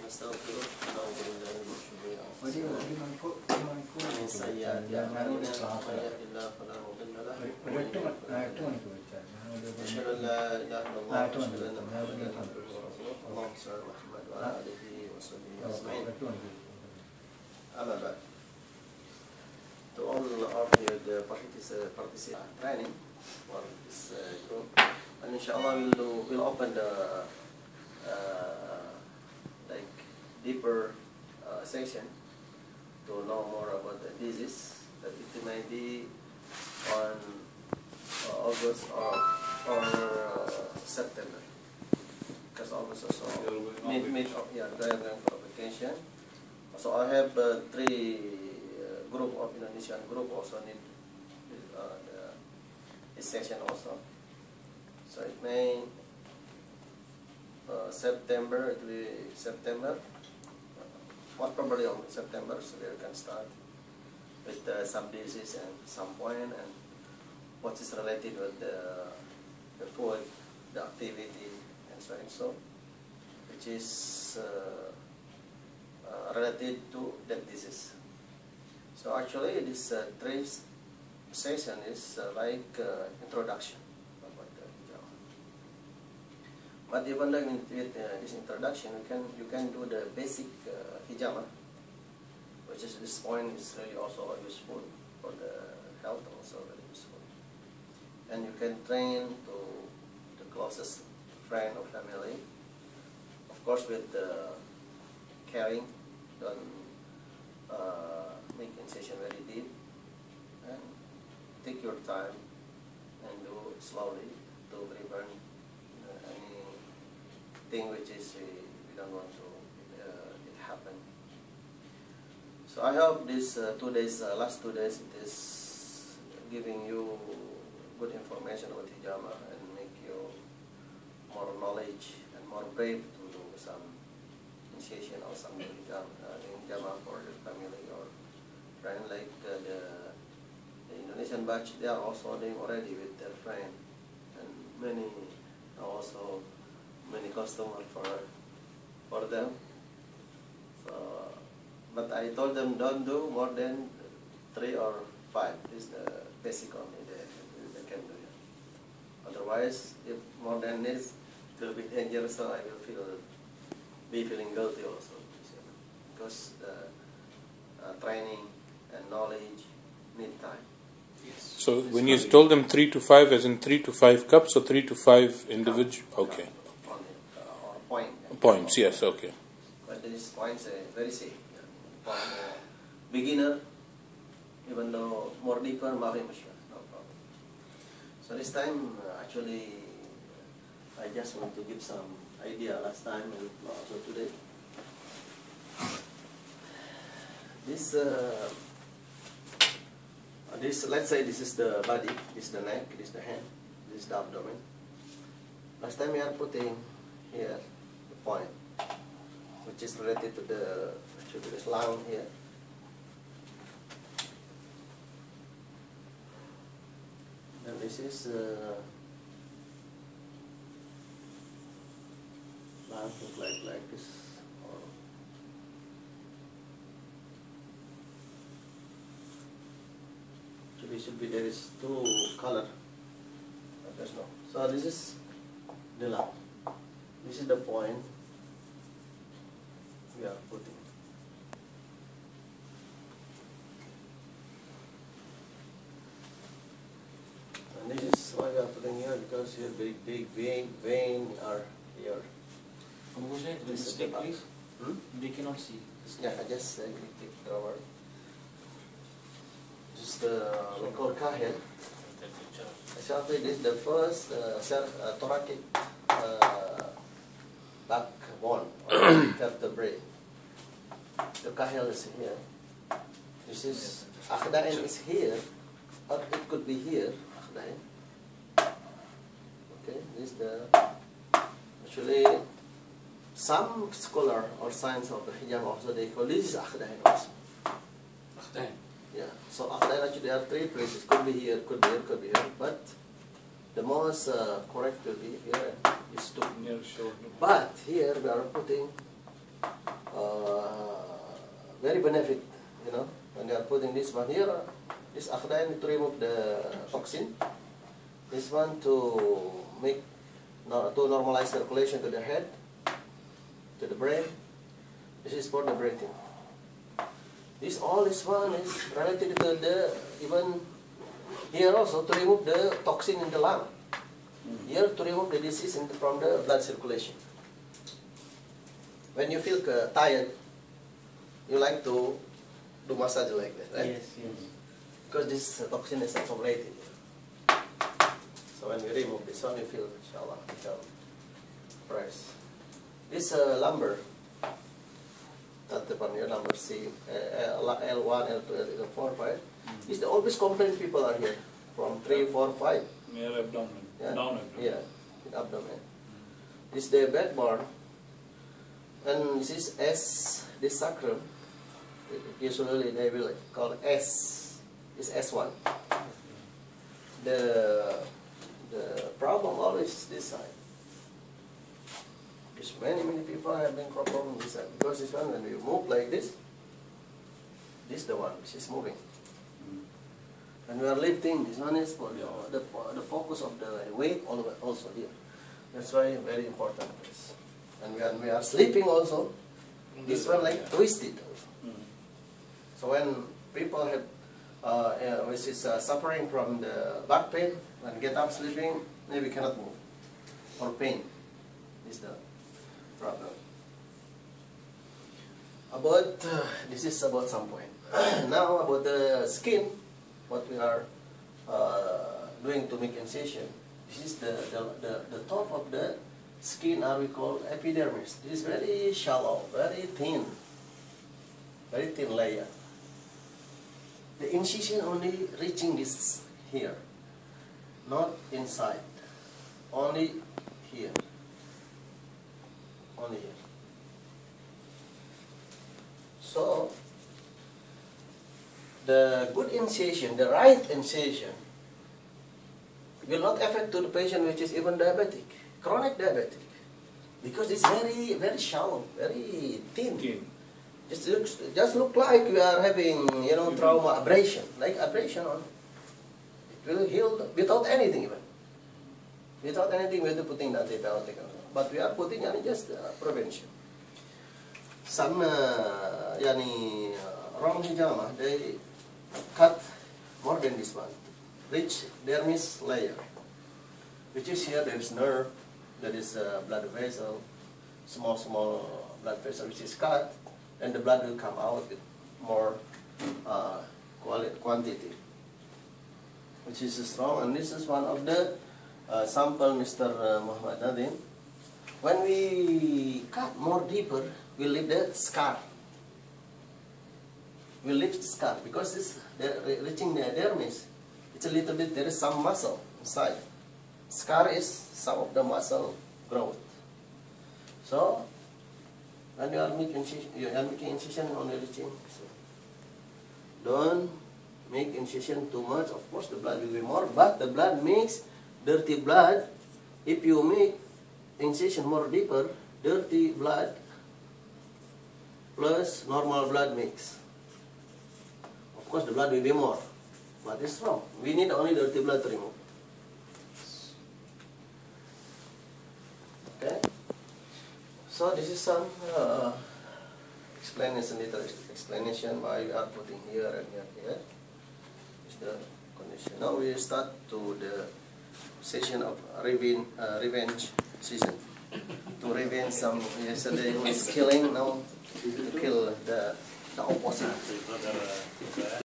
ونستغفره ونعوذ بالله من شرور أنفسنا ومن سيئات أعمالنا من يهد الله فلا مضل له ومن يضلل فلا هادي له أشهد أن لا إله إلا الله وأشهد أن محمدا عبده ورسوله اللهم صل على محمد وعلى آله وصحبه أجمعين أما بعد. To all of the participants training for this group, and inshallah we'll open the like deeper section to know more about the disease that it may be on August or September, because August also mid of they are going for vacation. So I have three group of Indonesian group also need this session also. So it may September, it will be September, most probably on September, so we can start with some disease and some point and what is related with the food, the activity, and so and so, which is related to that disease. So actually this three session is like introduction about the Hijama. But even though with this introduction, you can do the basic Hijama, which is this point is really also useful for the health, also very useful. And you can train to the closest friend or family, of course with caring. Don't make incision very deep, and take your time and do it slowly to prevent anything which is we don't want to it happen. So I hope this 2 days, last 2 days, it is giving you good information about Hijama and make you more knowledge and more brave to do some initiation or some Hijama for your family or friend, like the Indonesian batch. They are also doing already with their friend, and many also many customers for them. So, but I told them don't do more than 3 or 5. This is the basic only they can do it. Otherwise, if more than this, it will be dangerous. So I will be feeling guilty also, because the training and knowledge need time. Yes. So when you told them 3 to 5, as in 3 to 5 cups or 3 to 5 individual? Okay. Or points, yes, okay. But these points are very safe. For beginner, even though more deeper, no problem. So this time, actually, I just want to give some idea last time and also today. This let's say this is the body, this is the neck, this is the hand, this is the abdomen. Last time we are putting here the point, which is related to this lung here. And this is lung look like this. Should be there is 2 color, but there's no. So this is the lung. This is the point we are putting. And this is why we are putting here, because here big vein are here. Mujahid, will you speak, please? They cannot see. Yeah, I just click the word. Just we call kahel. Actually, this is the first thoracic backbone or vertebrae. The kahel is here. This is akhdain is here, or it could be here. Akhdain. Okay, this is the actually some scholar or science of the Hijama also they call this is akhdain also. Akhdain. Yeah, so akhdain actually there are 3 places. Could be here, could be here, could be here. But the most correct will be here. Is 2. Near shoulder. But here we are putting very benefit, you know, when you are putting this one here. This Akhdine to remove the toxin. This one to make to normalize circulation to the head, to the brain. This is for the breathing. This one is related to the even here also to remove the toxin in the lung. Here to remove the disease from the blood circulation. When you feel tired, you like to do massage like that, right? Yes, yes. Because this toxin is accumulated. So when we remove this one, you feel, inshallah, become fresh. This lumbar, that the your number C, L1, L2, L4, 5, is the always complaint people are here from 3, 4, 5. Near abdomen. Yeah, Down abdomen. yeah, in abdomen. This is the backbone, and this is S, this sacrum. Usually they will call S. It's S1. The problem always is this side. Because many people have been problem this side. Because this one, when you move like this is the one which is moving. When we are lifting, this one is for the focus of the weight also here. That's why very important. And when we are sleeping also, this one like twisted also. So when people have which is suffering from the back pain, when get up sleeping, maybe cannot move, or pain is the problem. About this is about some point. Now about the skin, what we are doing to make incision. This is the top of the skin are we call epidermis. This is very shallow, very thin layer. The incision only reaching this here, not inside, only here, only here. So, the good incision, the right incision, will not affect to the patient which is even diabetic, chronic diabetic, because it's very shallow, very thin. Just look like we are having, you know, trauma abrasion, like abrasion on. It will heal without anything even. Without anything, we are putting the antibiotic on. But we are putting just prevention. Some wrong hijama, they cut more than this one. Rich dermis layer, which is here. There is nerve, there is blood vessel, small blood vessel which is cut. And the blood will come out with more quantity, which is strong. And this is one of the sample Mr. Muhammad Nadim. When we cut more deeper, we leave the scar. We leave the scar because this reaching the dermis. It's a little bit. There is some muscle inside. Scar is some of the muscle growth. So. And you are making incision only reaching. So don't make incision too much. Of course, the blood will be more, but the blood makes dirty blood. If you make incision more deeper, dirty blood plus normal blood mix. Of course, the blood will be more. What is wrong? We need only dirty blood to remove. Okay. So this is some explanation, little explanation why we are putting here and here. Is the condition. Now we start to the session of revenge season. To revenge some yesterday who is killing, now to kill the opposite.